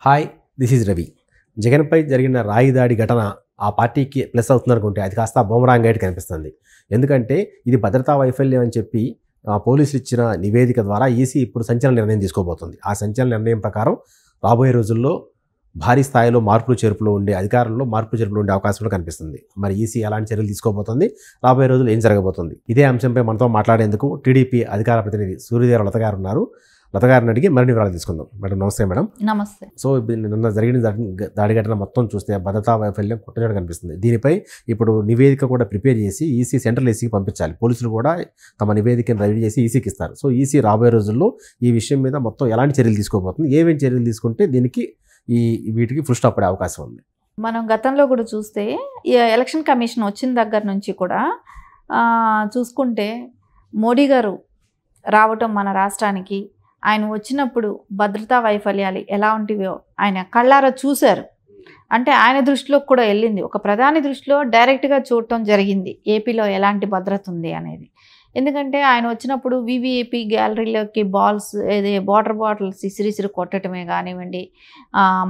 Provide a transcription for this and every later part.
Hi, this is Ravi. జగన్పై జరిగిన రాయి దాడి ఘటన ఆ పార్టీకి ప్లస్ అవుతుందనుకుంటే అది కాస్త బూమరాంగ్ అయితే కనిపిస్తుంది. ఎందుకంటే ఇది భద్రతా వైఫల్యం అని చెప్పి పోలీసులు ఇచ్చిన నివేదిక ద్వారా ఈసీ ఇప్పుడు సంచలన నిర్ణయం తీసుకోబోతుంది. ఆ సంచలన నిర్ణయం ప్రకారం రాబోయే రోజుల్లో భారీ స్థాయిలో మార్పులు చేర్పులు ఉండే అధికారుల్లో మార్పులు చేర్పులు ఉండే అవకాశం కనిపిస్తుంది. మరి ఈసీ ఎలాంటి చర్యలు తీసుకోబోతుంది, రాబోయే రోజులు ఏం జరగబోతుంది, ఇదే అంశంపై మనతో మాట్లాడేందుకు టీడీపీ అధికార ప్రతినిధి సూర్యదేవ లత గారు ఉన్నారు. లత గారిని అడిగి మరిన్ని వివరాలు తీసుకుందాం. మేడం నమస్తే. మేడం నమస్తే. సో నిన్న జరిగిన దాడి ఘటన మొత్తం చూస్తే భద్రతా వైఫల్యం కొట్టడం కనిపిస్తుంది. దీనిపై ఇప్పుడు నివేదిక కూడా ప్రిపేర్ చేసి ఈసీ సెంట్రల్ ఈసీకి పంపించాలి. పోలీసులు కూడా తమ నివేదికను రెడీ చేసి ఈసీకి ఇస్తారు. సో ఈసీ రాబోయే రోజుల్లో ఈ విషయం మీద మొత్తం ఎలాంటి చర్యలు తీసుకోబోతుంది, ఏమేమి చర్యలు తీసుకుంటే దీనికి వీటికి ఫుల్ స్టాప్ పడే అవకాశం ఉంది? మనం గతంలో కూడా చూస్తే ఈ ఎలక్షన్ కమిషన్ వచ్చిన దగ్గర నుంచి కూడా చూసుకుంటే మోడీ గారు రావటం మన రాష్ట్రానికి, ఆయన వచ్చినప్పుడు భద్రతా వైఫల్యాలు ఎలా ఉంటివో ఆయన కళ్ళారా చూశారు. అంటే ఆయన దృష్టిలోకి కూడా వెళ్ళింది, ఒక ప్రధాని దృష్టిలో డైరెక్ట్గా చూడటం జరిగింది ఏపీలో ఎలాంటి భద్రత ఉంది అనేది. ఎందుకంటే ఆయన వచ్చినప్పుడు వివిఐపి గ్యాలరీలోకి వాటర్ బాటిల్స్ ఇసిరిసిరి కొట్టడమే కానివ్వండి,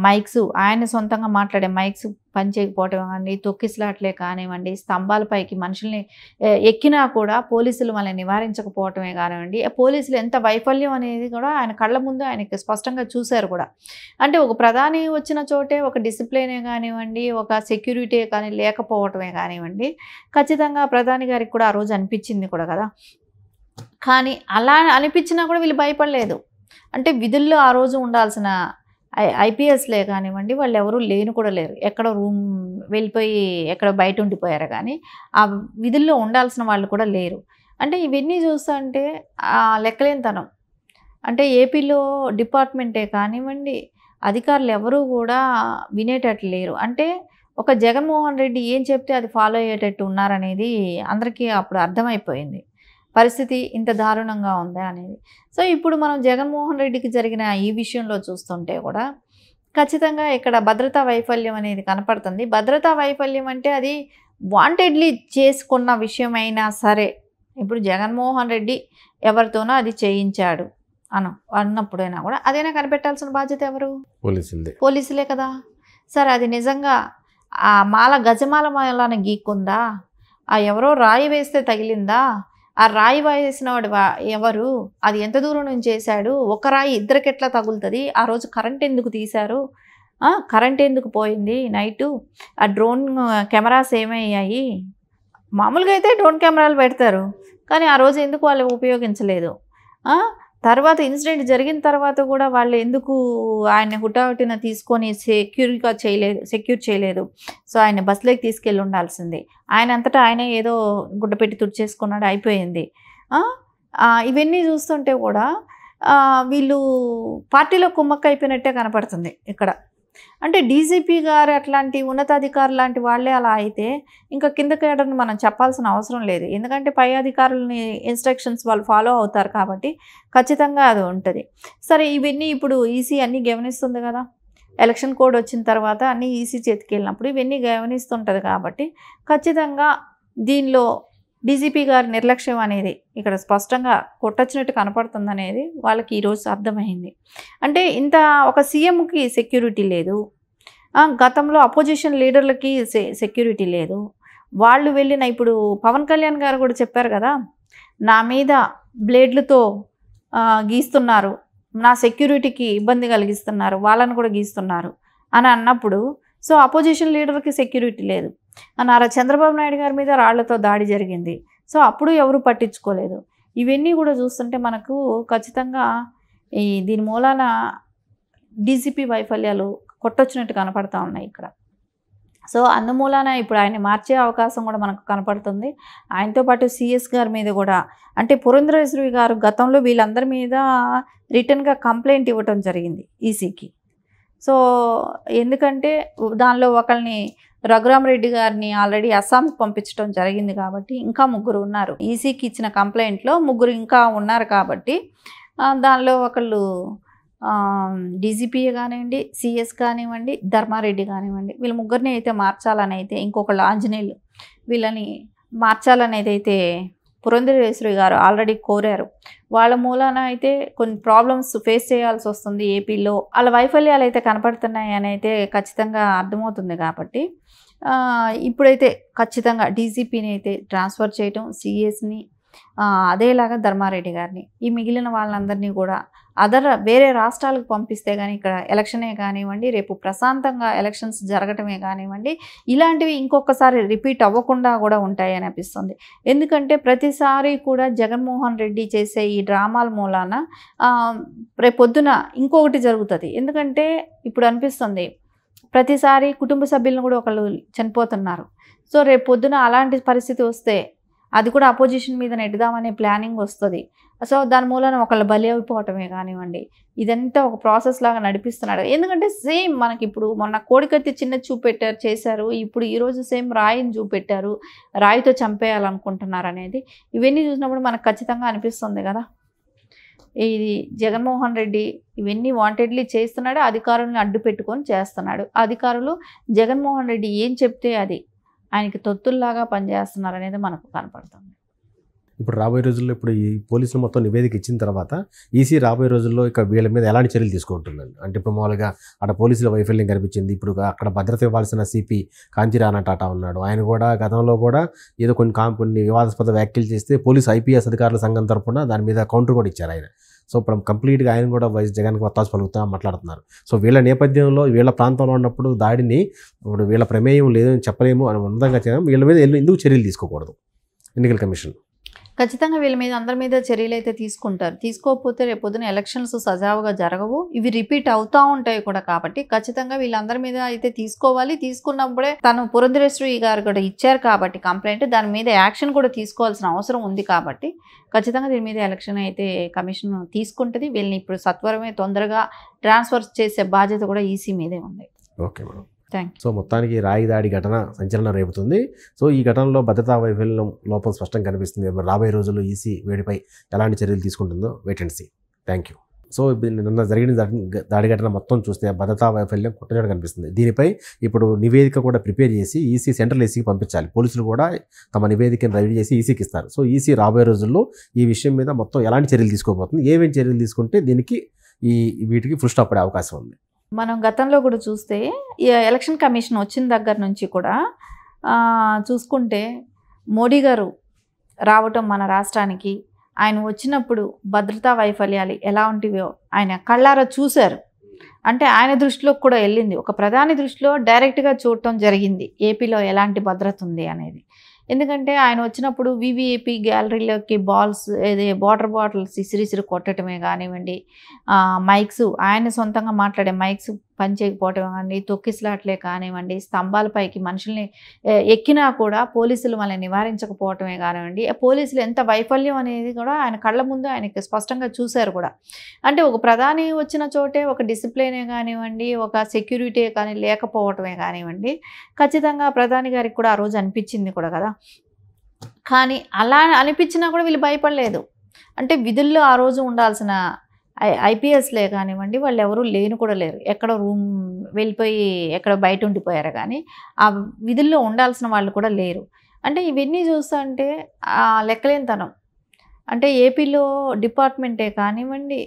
మైక్స్ ఆయన సొంతంగా మాట్లాడే మైక్స్ పనిచేయకపోవటం కానీ, తొక్కిసలాట్లే కానివ్వండి, స్తంభాలపైకి మనుషుల్ని ఎక్కినా కూడా పోలీసులు వాళ్ళని నివారించకపోవటమే కానివ్వండి, పోలీసులు ఎంత వైఫల్యం అనేది కూడా ఆయన కళ్ళ ముందు ఆయనకి స్పష్టంగా చూశారు కూడా. అంటే ఒక ప్రధాని వచ్చిన చోటే ఒక డిసిప్లినే కానివ్వండి, ఒక సెక్యూరిటీ కానీ లేకపోవటమే కానివ్వండి, ఖచ్చితంగా ప్రధాని గారికి కూడా ఆ రోజు అనిపించింది కూడా కదా. కానీ అలా అనిపించినా కూడా వీళ్ళు భయపడలేదు. అంటే విధుల్లో ఆ రోజు ఉండాల్సిన ఐపీఎస్లే కానివ్వండి, వాళ్ళు ఎవరూ లేని కూడా లేరు, ఎక్కడ రూమ్ వెళ్ళిపోయి ఎక్కడ బయట ఉండిపోయారు, కానీ ఆ విధుల్లో ఉండాల్సిన వాళ్ళు కూడా లేరు. అంటే ఇవన్నీ చూస్తుంటే లెక్కలేనితనం. అంటే ఏపీలో డిపార్ట్మెంటే కానివ్వండి, అధికారులు ఎవరూ కూడా వినేటట్లు లేరు. అంటే ఒక జగన్మోహన్ రెడ్డి ఏం చెప్తే అది ఫాలో అయ్యేటట్టు ఉన్నారనేది అందరికీ అప్పుడు అర్థమైపోయింది, పరిస్థితి ఇంత దారుణంగా ఉందా అనేది. సో ఇప్పుడు మనం జగన్మోహన్ రెడ్డికి జరిగిన ఈ విషయంలో చూస్తుంటే కూడా ఖచ్చితంగా ఇక్కడ భద్రతా వైఫల్యం అనేది కనపడుతుంది. భద్రతా వైఫల్యం అంటే అది వాంటెడ్లీ చేసుకున్న విషయమైనా సరే, ఇప్పుడు జగన్మోహన్ రెడ్డి ఎవరితోనో అది చేయించాడు అన్నప్పుడైనా కూడా అదైనా కనిపెట్టాల్సిన బాధ్యత ఎవరు? పోలీసులే కదా. సరే, అది నిజంగా ఆ గజమాల మాలని గీక్కుందా, ఆ ఎవరో రాయి వేస్తే తగిలిందా, ఆ రాయి వేసిన వాడు ఎవరు, అది ఎంత దూరం నుంచి చేశాడు, ఒక రాయి ఇద్దరికి ఎట్లా తగులుతుంది, ఆ రోజు కరెంట్ ఎందుకు తీశారు, కరెంట్ ఎందుకు పోయింది నైటు, ఆ డ్రోన్ కెమెరాస్ ఏమయ్యాయి. మామూలుగా అయితే డ్రోన్ కెమెరాలు పెడతారు, కానీ ఆ రోజు ఎందుకు వాళ్ళు ఉపయోగించలేదు. తర్వాత ఇన్సిడెంట్ జరిగిన తర్వాత కూడా వాళ్ళు ఎందుకు ఆయన హుటాహుటిన తీసుకొని సెక్యూర్ చేయలేదు. సో ఆయన బస్సులోకి తీసుకెళ్ళి ఉండాల్సింది. ఆయన అంతటా ఆయన ఏదో గుడ్డ పెట్టి తుడిచేసుకున్నాడు, అయిపోయింది. ఇవన్నీ చూస్తుంటే కూడా వీళ్ళు పార్టీలో కుమ్మక్క అయిపోయినట్టే కనపడుతుంది ఇక్కడ. అంటే డీజీపీ గారు అట్లాంటి ఉన్నతాధికారులు లాంటి వాళ్ళే అలా అయితే ఇంకా కింద కేడర్ని మనం చెప్పాల్సిన అవసరం లేదు. ఎందుకంటే పై అధికారులని ఇన్స్ట్రక్షన్స్ వాళ్ళు ఫాలో అవుతారు కాబట్టి ఖచ్చితంగా అది ఉంటుంది. సరే, ఇవన్నీ ఇప్పుడు ఈసీ అన్నీ గమనిస్తుంది కదా. ఎలక్షన్ కోడ్ వచ్చిన తర్వాత అన్నీ ఈసీ చేతికి వెళ్ళినప్పుడు ఇవన్నీ గమనిస్తుంటుంది కాబట్టి ఖచ్చితంగా దీనిలో డీజీపీ గారి నిర్లక్ష్యం అనేది ఇక్కడ స్పష్టంగా కొట్టొచ్చినట్టు కనపడుతుంది అనేది వాళ్ళకి ఈరోజు అర్థమైంది. అంటే ఇంత ఒక సీఎంకి సెక్యూరిటీ లేదు, గతంలో అపోజిషన్ లీడర్లకి సెక్యూరిటీ లేదు. వాళ్ళు వెళ్ళిన ఇప్పుడు పవన్ కళ్యాణ్ గారు కూడా చెప్పారు కదా, నా మీద బ్లేడ్లతో గీస్తున్నారు, నా సెక్యూరిటీకి ఇబ్బంది కలిగిస్తున్నారు, వాళ్ళని కూడా గీస్తున్నారు అని అన్నప్పుడు, సో అపోజిషన్ లీడర్కి సెక్యూరిటీ లేదు. నారా చంద్రబాబు నాయుడు గారి మీద రాళ్లతో దాడి జరిగింది, సో అప్పుడు ఎవరు పట్టించుకోలేదు. ఇవన్నీ కూడా చూస్తుంటే మనకు ఖచ్చితంగా దీని మూలాన డీజీపీ వైఫల్యాలు కొట్టొచ్చినట్టు కనపడుతూ ఉన్నాయి ఇక్కడ. సో అందుమూలాన ఇప్పుడు ఆయన మార్చే అవకాశం కూడా మనకు కనపడుతుంది. ఆయనతో పాటు సిఎస్ గారి మీద కూడా, అంటే పురంధరేశ్వరి గారు గతంలో వీళ్ళందరి మీద రిటర్న్గా కంప్లైంట్ ఇవ్వటం జరిగింది ఈసీకి. సో ఎందుకంటే దానిలో ఒకరిని రఘురామరెడ్డి గారిని ఆల్రెడీ అస్సాంకి పంపించడం జరిగింది కాబట్టి ఇంకా 3 ఉన్నారు. ఈసీకి ఇచ్చిన కంప్లైంట్లో 3 ఇంకా ఉన్నారు కాబట్టి దానిలో ఒకళ్ళు డీజీపీ కానివ్వండి, సిఎస్ కానివ్వండి, ధర్మారెడ్డి కానివ్వండి, వీళ్ళ 3ని అయితే మార్చాలని అయితే, ఇంకొకళ్ళు ఆంజనేయులు, వీళ్ళని మార్చాలనేది అయితే పురంధరేశ్వరి గారు ఆల్రెడీ కోరారు. వాళ్ళ మూలాన అయితే కొన్ని ప్రాబ్లమ్స్ ఫేస్ చేయాల్సి వస్తుంది ఏపీలో. వాళ్ళ వైఫల్యాలు అయితే కనపడుతున్నాయి అని అయితే ఖచ్చితంగా అర్థమవుతుంది. కాబట్టి ఇప్పుడైతే ఖచ్చితంగా డీజీపీని అయితే ట్రాన్స్ఫర్ చేయటం, సిఎస్ని అదేలాగా ధర్మారెడ్డి గారిని, ఈ మిగిలిన వాళ్ళందరినీ కూడా వేరే రాష్ట్రాలకు పంపిస్తే కానీ ఇక్కడ ఎలక్షనే కానివ్వండి, రేపు ప్రశాంతంగా ఎలక్షన్స్ జరగటమే కానివ్వండి, ఇలాంటివి ఇంకొకసారి రిపీట్ అవ్వకుండా కూడా ఉంటాయి అని అనిపిస్తుంది. ఎందుకంటే ప్రతిసారి కూడా జగన్మోహన్ రెడ్డి చేసే ఈ డ్రామాల మూలాన రేపొద్దున ఇంకొకటి జరుగుతుంది. ఎందుకంటే ఇప్పుడు అనిపిస్తుంది ప్రతిసారి కుటుంబ సభ్యులను కూడా ఒకళ్ళు చనిపోతున్నారు. సో రేపు పొద్దున అలాంటి పరిస్థితి వస్తే అది కూడా అపోజిషన్ మీద నెట్టుదామనే ప్లానింగ్ వస్తుంది. సో దాని మూలన ఒకళ్ళు బలి అయిపోవటమే కానివ్వండి, ఇదంతా ఒక ప్రాసెస్ లాగా నడిపిస్తున్నాడు. ఎందుకంటే సేమ్ మనకి ఇప్పుడు మొన్న కోడికత్తి చిన్న చూపెట్టారు చేశారు, ఇప్పుడు ఈరోజు సేమ్ రాయిని చూపెట్టారు, రాయితో చంపేయాలనుకుంటున్నారు అనేది. ఇవన్నీ చూసినప్పుడు మనకు ఖచ్చితంగా అనిపిస్తుంది కదా, ఇది జగన్మోహన్ రెడ్డి ఇవన్నీ వాంటెడ్లీ చేస్తున్నాడు, అధికారులను అడ్డు పెట్టుకొని చేస్తున్నాడు. అధికారులు జగన్మోహన్ రెడ్డి ఏం చెప్తే అది ఆయనకి తొత్తుల్లాగా పనిచేస్తున్నారు అనేది మనకు కనపడుతుంది. ఇప్పుడు రాబోయే రోజుల్లో ఇప్పుడు ఈ పోలీసులు మొత్తం నివేదిక ఇచ్చిన తర్వాత ఈసీ రాబోయే రోజుల్లో ఇక వీళ్ళ మీద ఎలాంటి చర్యలు తీసుకుంటుందండి? అంటే ఇప్పుడు మామూలుగా అక్కడ పోలీసుల వైఫల్యం కనిపించింది. ఇప్పుడు అక్కడ భద్రత ఇవ్వాల్సిన సిపి కాంతిరాణా టాటా ఉన్నాడు. ఆయన కూడా గతంలో కూడా ఏదో కొన్ని వివాదాస్పద వ్యాఖ్యలు చేస్తే పోలీసు ఐపీఎస్ అధికారుల సంఘం తరఫున దాని మీద కౌంటర్ కూడా ఇచ్చారు ఆయన. సో ఇప్పుడు కంప్లీట్గా ఆయన కూడా వైఎస్ జగన్కి వత్తాసు పలుకుతా మాట్లాడుతున్నారు. సో వీళ్ళ నేపథ్యంలో వీళ్ళ ప్రాంతంలో ఉన్నప్పుడు దాడిని ఇప్పుడు వీళ్ళ ప్రమేయం లేదని చెప్పలేము అని ఉన్నతంగా చేయడం, వీళ్ళ మీద ఎందుకు చర్యలు తీసుకోకూడదు ఎన్నికల కమిషన్? ఖచ్చితంగా వీళ్ళ మీద అందరి మీద చర్యలు అయితే తీసుకుంటారు. తీసుకోకపోతే రేపు పొద్దున ఎలక్షన్స్ సజావుగా జరగవు, ఇవి రిపీట్ అవుతూ ఉంటాయి కూడా. కాబట్టి ఖచ్చితంగా వీళ్ళందరి మీద అయితే తీసుకోవాలి. తీసుకున్నప్పుడే తను పురంధరేశ్వరి గారు కూడా ఇచ్చారు కాబట్టి కంప్లైంట్, దాని మీద యాక్షన్ కూడా తీసుకోవాల్సిన అవసరం ఉంది. కాబట్టి ఖచ్చితంగా దీని మీద ఎలక్షన్ అయితే కమిషన్ తీసుకుంటుంది. వీళ్ళని ఇప్పుడు సత్వరమే తొందరగా ట్రాన్స్ఫర్ చేసే బాధ్యత కూడా ఈసీ మీదే ఉంది. Okay madam. Thank you. So మొత్తానికి రాయి దాడి ఘటన సంచలనం రేపుతుంది. సో ఈ ఘటనలో భద్రతా వైఫల్యం లోపం స్పష్టంగా కనిపిస్తుంది. రాబోయే రోజుల్లో ఈసీ వేడిపై ఎలాంటి చర్యలు తీసుకుంటుందో wait and see. Thank you. So నిన్న జరిగిన దాడి ఘటన మొత్తం చూస్తే భద్రతా వైఫల్యం కొట్టనట్టు కనిపిస్తుంది. దీనిపై ఇప్పుడు నివేదిక కూడా ప్రిపేర్ చేసి ఈసీ సెంట్రల్ ఈసీకి పంపించాలి. పోలీసులు కూడా తమ నివేదికను రెడీ చేసి ఈసీకి ఇస్తారు. సో ఈసీ రాబోయే రోజుల్లో ఈ విషయం మీద మొత్తం ఎలాంటి చర్యలు తీసుకోబోతుంది, ఏమేమి చర్యలు తీసుకుంటే దీనికి వీటికి ఫుల్ స్టాప్ పడే అవకాశం ఉంది? మనం గతంలో కూడా చూస్తే ఈ ఎలక్షన్ కమిషన్ వచ్చిన దగ్గర నుంచి కూడా చూసుకుంటే మోడీ గారు రావటం మన రాష్ట్రానికి, ఆయన వచ్చినప్పుడు భద్రతా వైఫల్యాలు ఎలా ఉంటివో ఆయన కళ్ళారా చూశారు. అంటే ఆయన దృష్టిలో కూడా వెళ్ళింది, ఒక ప్రధాని దృష్టిలో డైరెక్ట్గా చూడటం జరిగింది ఏపీలో ఎలాంటి భద్రత ఉంది అనేది. ఎందుకంటే ఆయన వచ్చినప్పుడు వివిఐపి గ్యాలరీలోకి వాటర్ బాటిల్స్ ఇసిరిసిరి కొట్టడమే కానివ్వండి, మైక్స్ ఆయన సొంతంగా మాట్లాడే మైక్స్ పనిచేయకపోవటం కానీ, తొక్కిసలాట్లే కానివ్వండి, స్తంభాలపైకి మనుషుల్ని ఎక్కినా కూడా పోలీసులు వాళ్ళని నివారించకపోవటమే కానివ్వండి, పోలీసులు ఎంత వైఫల్యం అనేది కూడా ఆయన కళ్ళ ముందు ఆయనకి స్పష్టంగా చూశారు కూడా. అంటే ఒక ప్రధాని వచ్చిన చోటే ఒక డిసిప్లినే కానివ్వండి, ఒక సెక్యూరిటీ కానీ లేకపోవటమే కానివ్వండి, ఖచ్చితంగా ప్రధాని గారికి కూడా ఆ రోజు అనిపించింది కూడా కదా. కానీ అలా అనిపించినా కూడా వీళ్ళు భయపడలేదు. అంటే విధుల్లో ఆ రోజు ఉండాల్సిన ఐపీఎస్లే కానివ్వండి, వాళ్ళు ఎవరు లేను కూడా లేరు, ఎక్కడో రూమ్ వెళ్ళిపోయి ఎక్కడ బయట ఉండిపోయారు. కానీ ఆ విధుల్లో ఉండాల్సిన వాళ్ళు కూడా లేరు. అంటే ఇవన్నీ చూస్తుంటే లెక్కలేనితనం. అంటే ఏపీలో డిపార్ట్మెంటే కానివ్వండి,